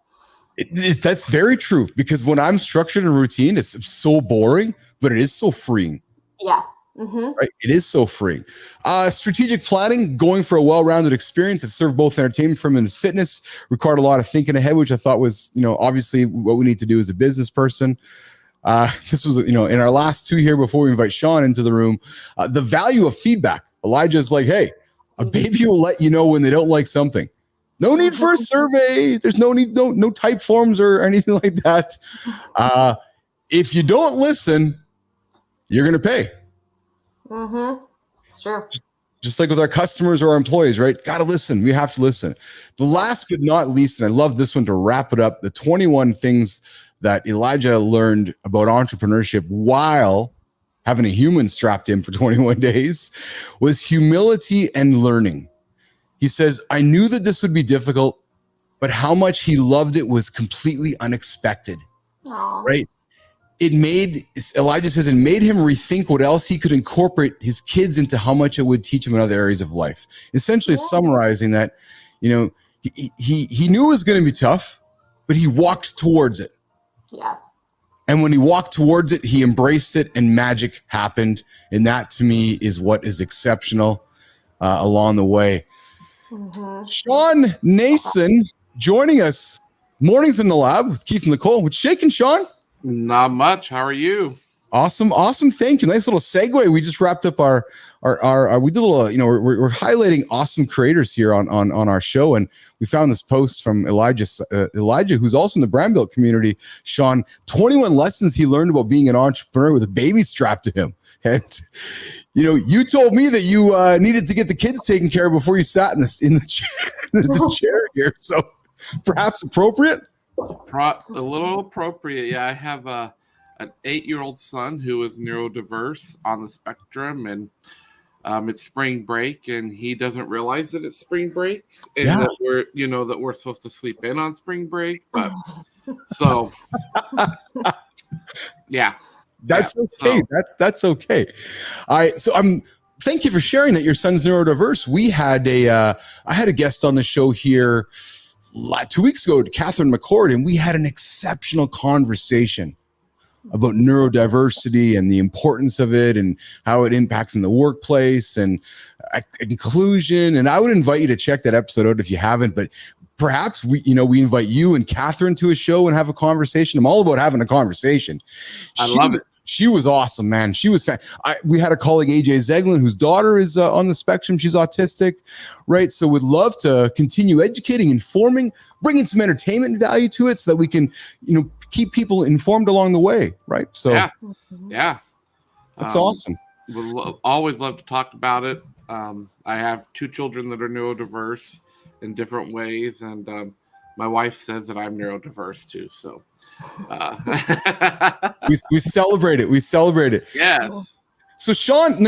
that's very true, because when I'm structured and routine, it's so boring, but it is so freeing. Yeah. Mm-hmm. Right. It is so freeing. Strategic planning, going for a well-rounded experience that served both entertainment firm and as fitness, required a lot of thinking ahead, which I thought was, obviously what we need to do as a business person. This was, in our last 2 here before we invite Sean into the room, the value of feedback. Elijah's like, hey, a baby will let you know when they don't like something. No need for a survey. There's no need, no type forms or anything like that. If you don't listen, you're going to pay. Mm-hmm. It's true. Just like with our customers or our employees, right? Got to listen. We have to listen. The last but not least, and I love this one to wrap it up, the 21 things that Elijah learned about entrepreneurship while having a human strapped in for 21 days was humility and learning. He says, I knew that this would be difficult, but how much he loved it was completely unexpected. Aww. Right? Elijah says, it made him rethink what else he could incorporate his kids into, how much it would teach him in other areas of life. Essentially summarizing that, he knew it was going to be tough, but he walked towards it. Yeah. And when he walked towards it, he embraced it and magic happened. And that to me is what is exceptional along the way. Mm-hmm. Sean Nason joining us. Mornings in the Lab with Keith and Nicole. What's shaking, Sean? Not much. How are you? Awesome. Thank you. Nice little segue. We just wrapped up our we did a little, we're highlighting awesome creators here on our show. And we found this post from Elijah, who's also in the brand build community. Sean, 21 lessons he learned about being an entrepreneur with a baby strapped to him. And, you told me that you needed to get the kids taken care of before you sat in the chair here. So perhaps appropriate. A little appropriate. Yeah, I have an 8-year-old son who is neurodiverse on the spectrum, and it's spring break, and he doesn't realize that it's spring break, and that we're supposed to sleep in on spring break. But so, yeah, that's okay. That's okay. All right. So thank you for sharing that your son's neurodiverse. We had I had a guest on the show here 2 weeks ago, Catherine McCord, and we had an exceptional conversation about neurodiversity and the importance of it and how it impacts in the workplace and inclusion. And I would invite you to check that episode out if you haven't, but perhaps we invite you and Catherine to a show and have a conversation. I'm all about having a conversation. I love it. She was awesome, man. She was we had a colleague, AJ Zeglin, whose daughter is on the spectrum. She's autistic, right? So we'd love to continue educating, informing, bringing some entertainment value to it so that we can, keep people informed along the way, right? So yeah. That's awesome. We'll always love to talk about it. I have 2 children that are neurodiverse in different ways, and my wife says that I'm neurodiverse too. So we celebrate it. We celebrate it. Yes. So Sean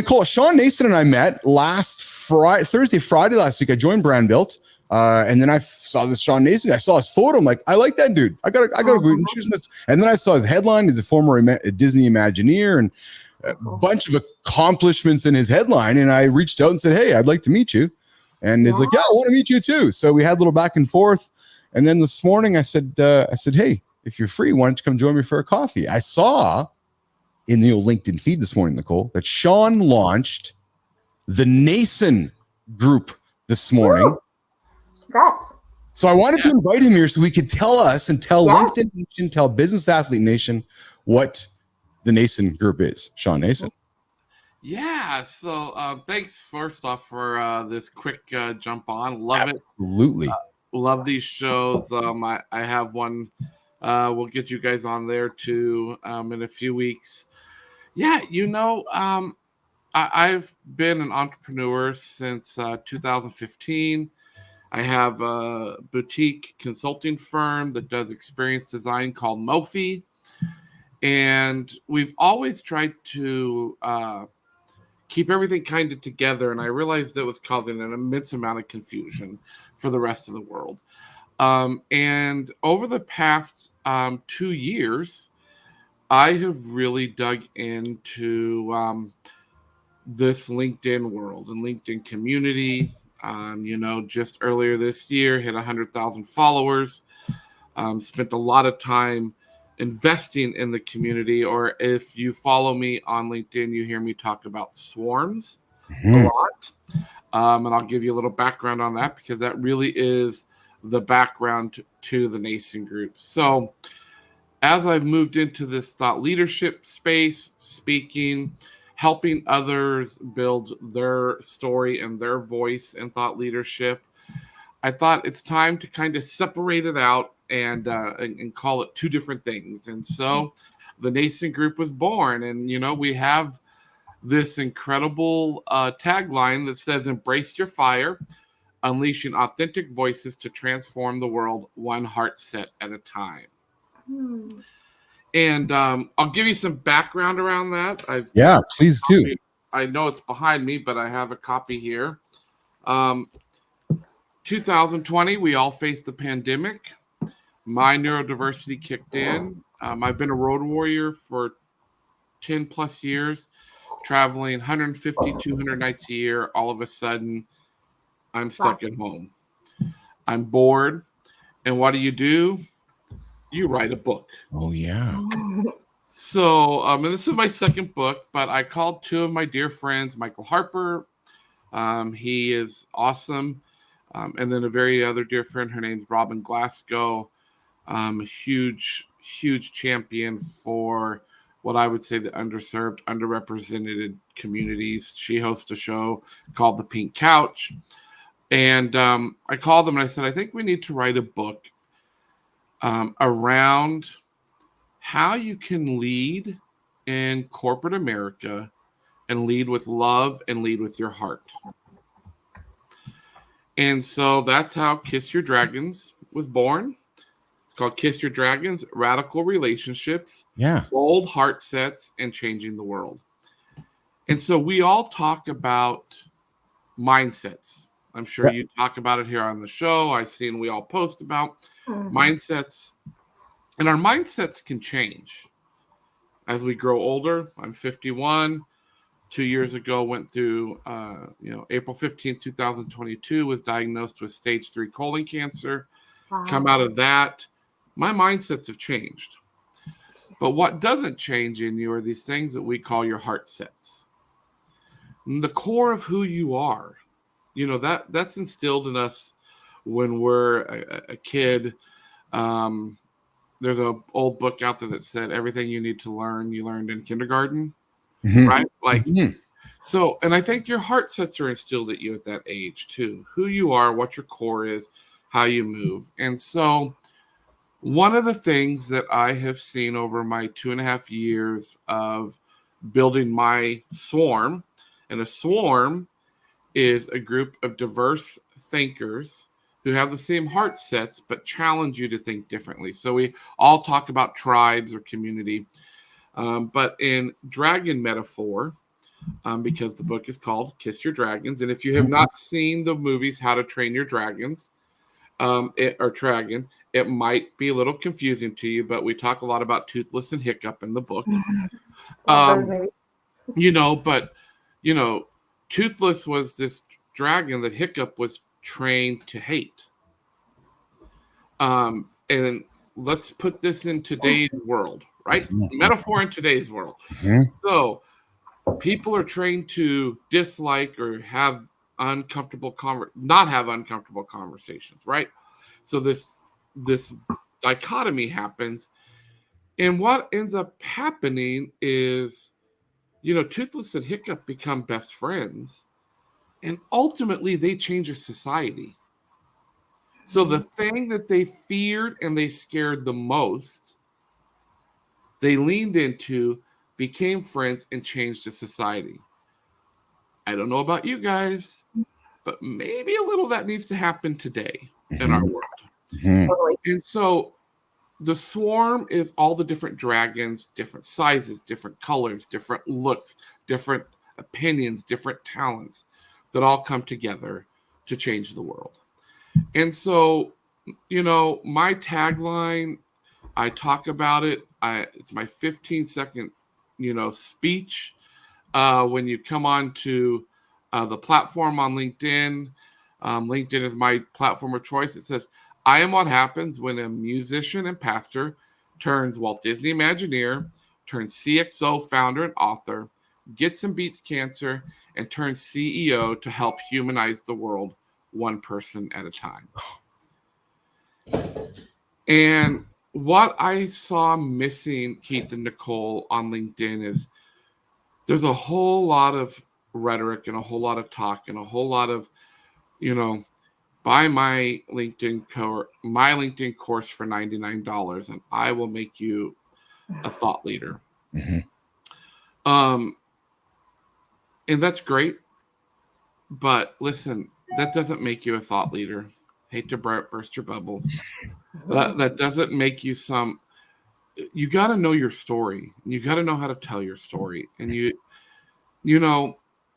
Nason and I met last Friday last week. I joined Brand Built. And then I saw this Sean Nason. I saw his photo. I'm like, I like that dude. I gotta go and choose this. And then I saw his headline. He's a former Disney Imagineer, and a bunch of accomplishments in his headline. And I reached out and said, hey, I'd like to meet you. And he's like, yeah, I want to meet you too. So we had a little back and forth. And then this morning I said, hey, if you're free, why don't you come join me for a coffee? I saw in the old LinkedIn feed this morning, Nicole, that Sean launched the Nason group this morning. Ooh. Congrats. So I wanted to invite him here so he could tell us and tell Yes. LinkedIn Nation, tell Business Athlete Nation what the Nason group is. Sean Nason. Yeah, so thanks first off for this quick jump on. Love it. Absolutely. Love these shows. I have one. We'll get you guys on there too in a few weeks. Yeah, I've been an entrepreneur since 2015. I have a boutique consulting firm that does experience design called Mofi. And we've always tried to keep everything kind of together. And I realized it was causing an immense amount of confusion for the rest of the world. And over the past 2 years, I have really dug into this LinkedIn world and LinkedIn community. Just earlier this year, hit 100,000 followers, spent a lot of time investing in the community. Or if you follow me on LinkedIn, you hear me talk about swarms a lot. And I'll give you a little background on that because that really is the background to the Nason group. So as I've moved into this thought leadership space, speaking, helping others build their story and their voice in thought leadership, I thought it's time to kind of separate it out and call it two different things. And so the Nason group was born. And, we have this incredible tagline that says, embrace your fire, unleashing authentic voices to transform the world one heart set at a time. And I'll give you some background around that. Please do. I know it's behind me, but I have a copy here. 2020, we all faced the pandemic. My neurodiversity kicked in. I've been a road warrior for 10 plus years, traveling 150, 200 nights a year. All of a sudden, I'm stuck at home. I'm bored. And what do? You write a book. Oh, yeah. So, and this is my second book, but I called two of my dear friends, Michael Harper. He is awesome. And then a very other dear friend, her name's Robin Glasgow. Huge champion for what I would say the underserved, underrepresented communities. She hosts a show called The Pink Couch. And I called them and I said, I think we need to write a book around how you can lead in corporate America and lead with love and lead with your heart. And so that's how Kiss Your Dragons was born. It's called Kiss Your Dragons, Radical Relationships, Bold Heart Sets, and Changing the World. And so we all talk about mindsets. I'm sure you talk about it here on the show. I've seen we all post about mindsets. And our mindsets can change as we grow older. I'm 51. 2 years ago, went through, April 15th, 2022, was diagnosed with stage 3 colon cancer. Wow. Come out of that, my mindsets have changed. But what doesn't change in you are these things that we call your heart sets. And the core of who you are, that's instilled in us when we're a kid. There's an old book out there that said everything you need to learn, you learned in kindergarten. Right? So, and I think your heart sets are instilled at you at that age too. Who you are, what your core is, how you move. And so one of the things that I have seen over my 2.5 years of building my swarm, and a swarm is a group of diverse thinkers who have the same heart sets, but challenge you to think differently. So we all talk about tribes or community. But in dragon metaphor, because the book is called Kiss Your Dragons, and if you have not seen the movies How to Train Your Dragons, it might be a little confusing to you, but we talk a lot about Toothless and Hiccup in the book. But Toothless was this dragon that Hiccup was trained to hate. And let's put this in today's world, right? Metaphor in today's world. So people are trained to dislike or have not have uncomfortable conversations, right? So this dichotomy happens, and what ends up happening is, Toothless and Hiccup become best friends, and ultimately they change a society. So the thing that they feared and they scared the most, they leaned into, became friends, and changed the society. I don't know about you guys, but maybe a little of that needs to happen today in our world. Totally. And so the swarm is all the different dragons, different sizes, different colors, different looks, different opinions, different talents that all come together to change the world. And so, my tagline, I talk about it. It's my 15-second, speech. When you come on to the platform on LinkedIn, LinkedIn is my platform of choice. It says, I am what happens when a musician and pastor turns Walt Disney Imagineer, turns CXO founder and author, gets and beats cancer, and turns CEO to help humanize the world one person at a time. And what I saw missing, Keith and Nicole, on LinkedIn is there's a whole lot of rhetoric and a whole lot of talk and a whole lot of, buy my LinkedIn course for $99 and I will make you a thought leader. And that's great. But listen, that doesn't make you a thought leader. Hate to burst your bubble. That doesn't make you you got to know your story. You got to know how to tell your story. And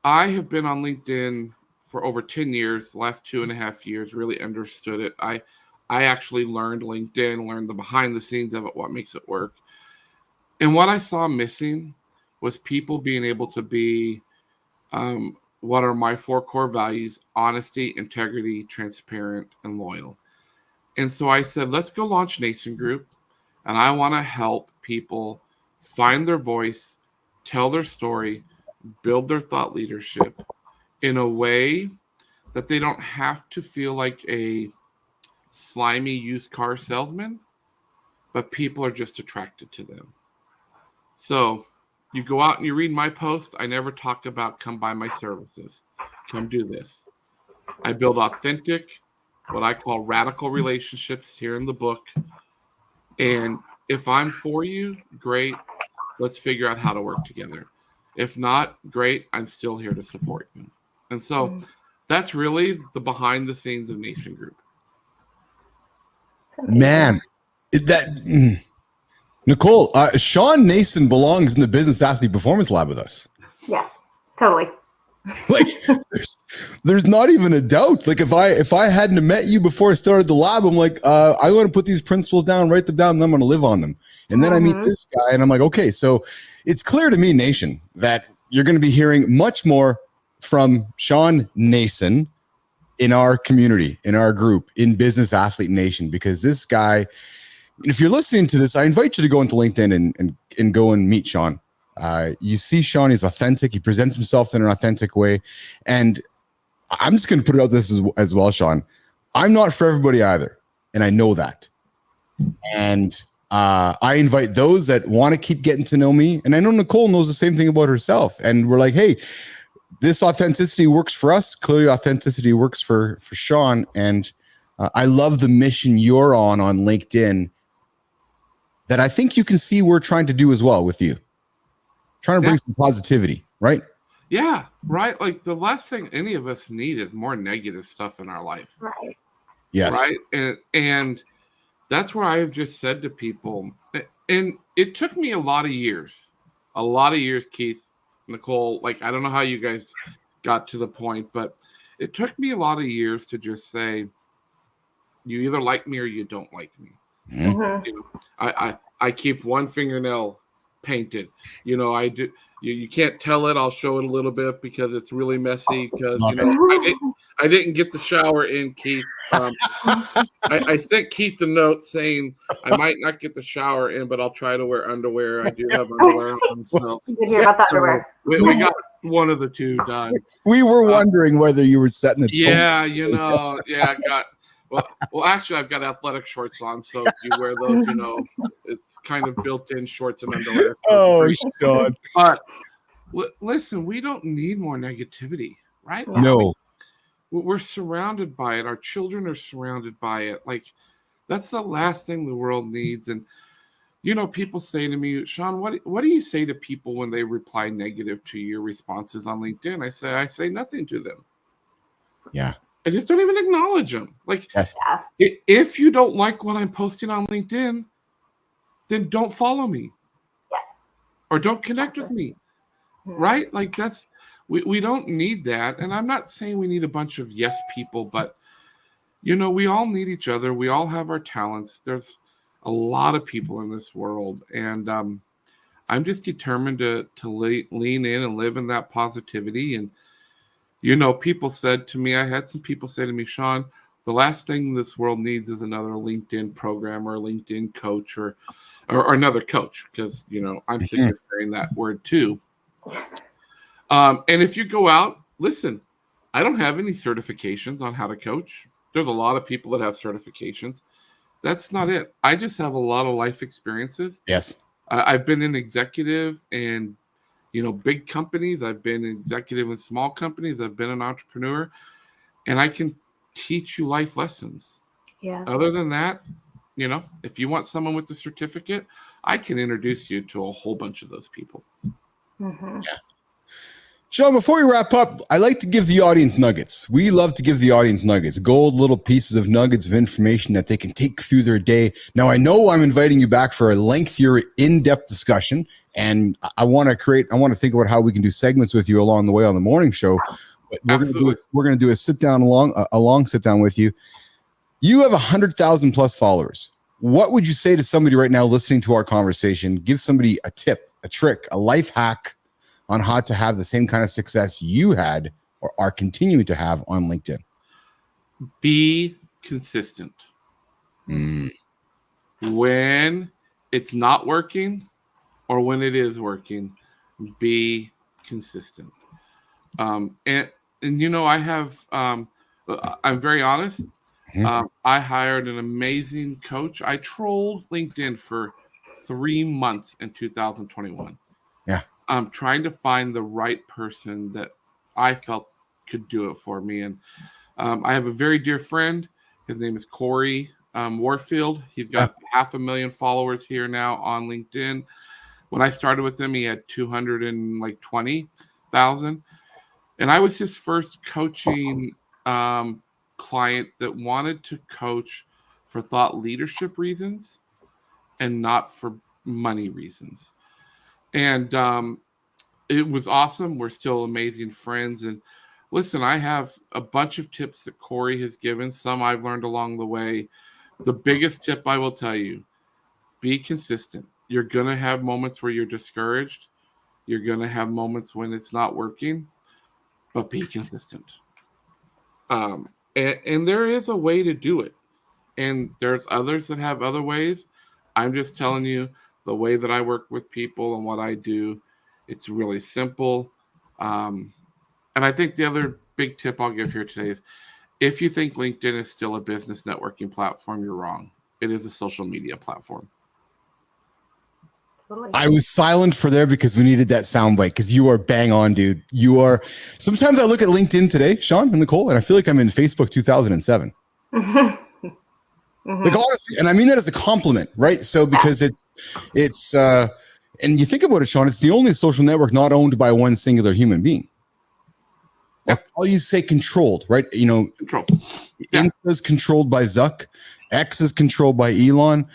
I have been on LinkedIn for over 10 years, the last 2.5 years, really understood it. I actually learned LinkedIn, learned the behind the scenes of it, what makes it work. And what I saw missing was people being able to be what are my 4 core values: honesty, integrity, transparent, and loyal. And so I said, let's go launch Nason Group. And I want to help people find their voice, tell their story, build their thought leadership in a way that they don't have to feel like a slimy used car salesman, but people are just attracted to them. So you go out and you read my post. I never talk about come buy my services. Come do this. I build authentic, what I call radical relationships here in the book. And if I'm for you, great. Let's figure out how to work together. If not, great. I'm still here to support you. And so that's really the behind the scenes of Nason Group. Man, Nicole, Sean Nason belongs in the Business Athlete Performance Lab with us. Yes, totally. Like there's not even a doubt. Like if I hadn't met you before I started the lab, I'm like, I want to put these principles down, write them down, and I'm going to live on them. And then I meet this guy and I'm like, okay, so it's clear to me, Nation, that you're going to be hearing much more from Sean Nason in our community, in our group, in Business Athlete Nation, because this guy, if you're listening to this, I invite you to go into LinkedIn and go and meet Sean. You see Sean, he's authentic. He presents himself in an authentic way. And I'm just going to put it out this as well, Sean. I'm not for everybody either. And I know that. And I invite those that want to keep getting to know me. And I know Nicole knows the same thing about herself. And we're like, hey, this authenticity works for us. Clearly authenticity works for Sean. And I love the mission you're on LinkedIn that I think you can see we're trying to do as well with you. Trying to bring some positivity, right? Yeah, right. Like the last thing any of us need is more negative stuff in our life. Right. Yes. Right. And that's where I've just said to people, and it took me a lot of years, Keith, Nicole, like, I don't know how you guys got to the point, but it took me a lot of years to just say, you either like me or you don't like me. Mm-hmm. I keep one fingernail painted. I do. You can't tell it. I'll show it a little bit because it's really messy. Because I didn't get the shower in, Keith. I sent Keith a note saying I might not get the shower in, but I'll try to wear underwear. I do have underwear on. So Did you hear about the underwear? we got one of the two done. We were wondering whether you were setting the tone. Yeah, I got. Well, actually, I've got athletic shorts on, so if you wear those, it's kind of built-in shorts and underwear. Oh, God. But listen, we don't need more negativity, right? No. We're surrounded by it. Our children are surrounded by it. Like, that's the last thing the world needs. And, people say to me, Sean, what do you say to people when they reply negative to your responses on LinkedIn? I say nothing to them. Yeah. I just don't even acknowledge them. Like, yes. If you don't like what I'm posting on LinkedIn, then don't follow me or don't connect with me, right? Like, we don't need that. And I'm not saying we need a bunch of yes people, but, we all need each other. We all have our talents. There's a lot of people in this world. And I'm just determined to lean in and live in that positivity. And, people said to me, I had some people say to me, Sean, the last thing this world needs is another LinkedIn program or a LinkedIn coach or another coach, because, I'm sick of hearing that word too. And if you go out, listen, I don't have any certifications on how to coach. There's a lot of people that have certifications. That's not it. I just have a lot of life experiences. Yes. I've been an executive in big companies. I've been an executive in small companies. I've been an entrepreneur, and I can teach you life lessons. Yeah. Other than that, if you want someone with the certificate, I can introduce you to a whole bunch of those people. Mm-hmm. Yeah. Sean, before we wrap up, I like to give the audience nuggets. We love to give the audience nuggets, gold little pieces of nuggets of information that they can take through their day. Now, I know I'm inviting you back for a lengthier, in-depth discussion, and I want to think about how we can do segments with you along the way on the morning show. But we're going to do a long sit down with you. You have 100,000 plus followers. What would you say to somebody right now listening to our conversation? Give somebody a tip, a trick, a life hack on how to have the same kind of success you had or are continuing to have on LinkedIn. Be consistent. When it's not working or when it is working, be consistent. And I have, I'm very honest. I hired an amazing coach. I trolled LinkedIn for 3 months in 2021. Yeah. I'm trying to find the right person that I felt could do it for me. And I have a very dear friend. His name is Corey Warfield. He's got 500,000 followers here now on LinkedIn. When I started with him, he had 220,000. And I was his first coaching client that wanted to coach for thought leadership reasons and not for money reasons. And it was awesome. We're still amazing friends. And listen, I have a bunch of tips that Corey has given. Some I've learned along the way. The biggest tip I will tell you, be consistent. You're going to have moments where you're discouraged. You're going to have moments when it's not working, but be consistent. And there is a way to do it. And there's others that have other ways. I'm just telling you the way that I work with people and what I do. It's really simple. And I think the other big tip I'll give here today is if you think LinkedIn is still a business networking platform, you're wrong. It is a social media platform. I was silent for there because we needed that soundbite because you are bang on, dude. You are. Sometimes I look at LinkedIn today, Sean and Nicole, and I feel like I'm in Facebook 2007. Like honestly, and I mean that as a compliment, right? So because it's and you think about it, Sean, it's the only social network not owned by one singular human being. Like all you say controlled, right? Control. Insta is controlled by Zuck. X is controlled by Elon.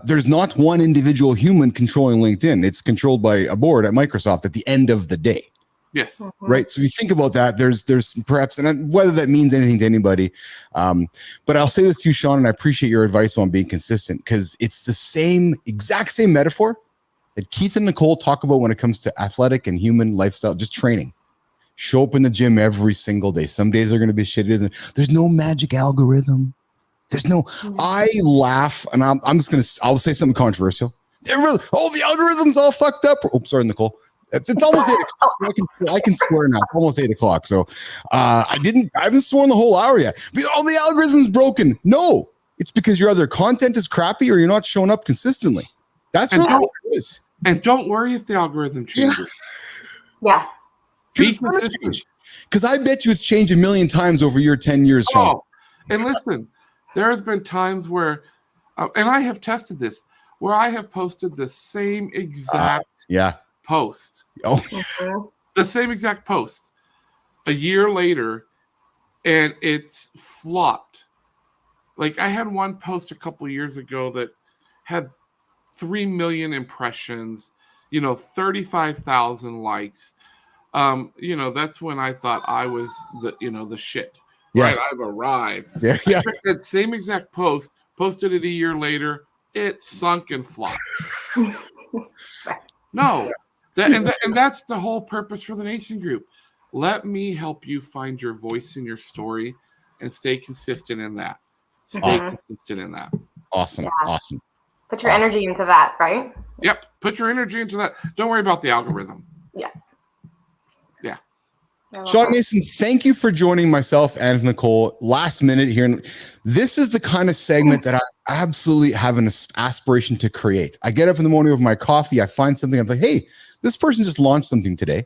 There's not one individual human controlling LinkedIn. It's controlled by a board at Microsoft at the end of the day. Yes. Right. So if you think about that, there's perhaps, and whether that means anything to anybody, but I'll say this to you, Sean, and I appreciate your advice on being consistent because it's the exact same metaphor that Keith and Nicole talk about when it comes to athletic and human lifestyle, just training. Show up in the gym every single day. Some days are going to be shittier. There's no magic algorithm. There's no, I laugh, and I'll say something controversial. The algorithm's all fucked up. Oh, sorry, Nicole. It's almost 8 o'clock. I can swear now. It's almost 8 o'clock. So I haven't sworn the whole hour yet. But, the algorithm's broken. No, it's because your other content is crappy or you're not showing up consistently. That's really what it is. And don't worry if the algorithm changes. Yeah. Because I bet you it's changed a million times over your 10 years, Sean. Oh, and listen, there has been times where, and I have tested this, where I have posted the same exact post. Oh, the same exact post a year later, and it's flopped. Like I had one post a couple years ago that had 3 million impressions, 35,000 likes. That's when I thought I was the shit. Yes. Right, I've arrived. Yeah. That same exact post, posted it a year later, it sunk and flopped. No. And that's the whole purpose for the Nason Group. Let me help you find your voice in your story and stay consistent in that. Awesome. Yeah. Awesome. Put your energy into that, right? Yep. Put your energy into that. Don't worry about the algorithm. Yeah. Sean Nason, thank you for joining myself and Nicole last minute here. This is the kind of segment that I absolutely have an aspiration to create. I get up in the morning with my coffee. I find something. I'm like, hey, this person just launched something today.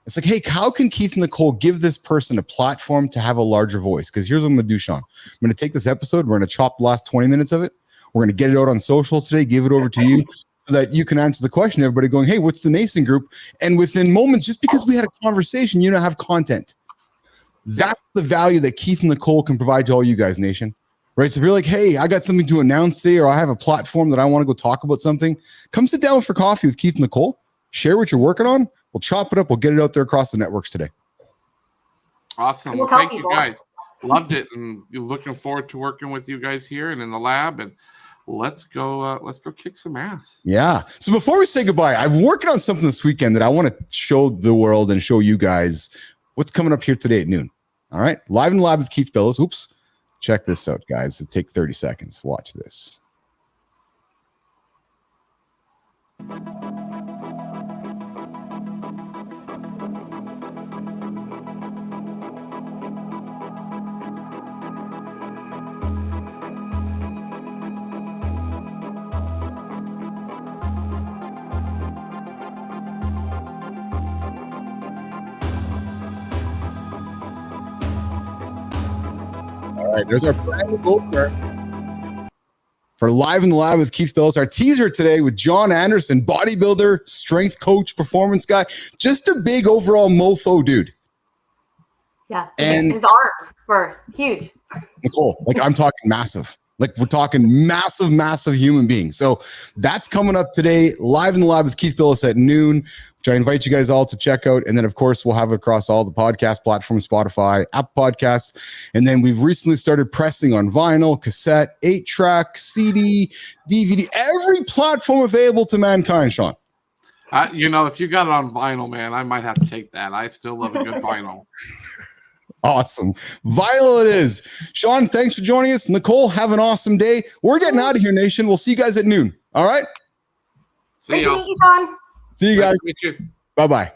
It's like, hey, how can Keith and Nicole give this person a platform to have a larger voice? Because here's what I'm going to do, Sean. I'm going to take this episode. We're going to chop the last 20 minutes of it. We're going to get it out on socials today, give it over to you so that you can answer the question. Everybody going, hey, what's the Nason Group? And within moments, just because we had a conversation, you now have content. That's the value that Keith and Nicole can provide to all you guys, Nation. Right? So if you're like, hey, I got something to announce today, or I have a platform that I want to go talk about something, come sit down for coffee with Keith and Nicole. Share what you're working on. We'll chop it up. We'll get it out there across the networks today. Awesome. Well, thank you guys. Loved it. And looking forward to working with you guys here and in the lab. And let's go kick some ass. Yeah. So before we say goodbye, I'm working on something this weekend that I want to show the world and show you guys what's coming up here today at noon. All right. Live in the lab with Keith Bellows. Oops. Check this out, guys. It'll take 30 seconds. Watch this. All right, there's our brand new opener for Live in the Lab with Keith Bellows. Our teaser today with John Anderson, bodybuilder, strength coach, performance guy, just a big overall mofo dude. Yeah, and his arms were huge. Nicole, like I'm talking massive. Like we're talking massive, massive human being. So that's coming up today, Live in the Lab with Keith Bellows at noon, which I invite you guys all to check out. And then, of course, we'll have it across all the podcast platforms, Spotify, Apple Podcasts. And then we've recently started pressing on vinyl, cassette, 8-track, CD, DVD, every platform available to mankind, Sean. If you got it on vinyl, man, I might have to take that. I still love a good vinyl. Awesome. Vinyl it is. Sean, thanks for joining us. Nicole, have an awesome day. We're getting out of here, Nation. We'll see you guys at noon. All right? See you. Sean. See you guys. Bye-bye.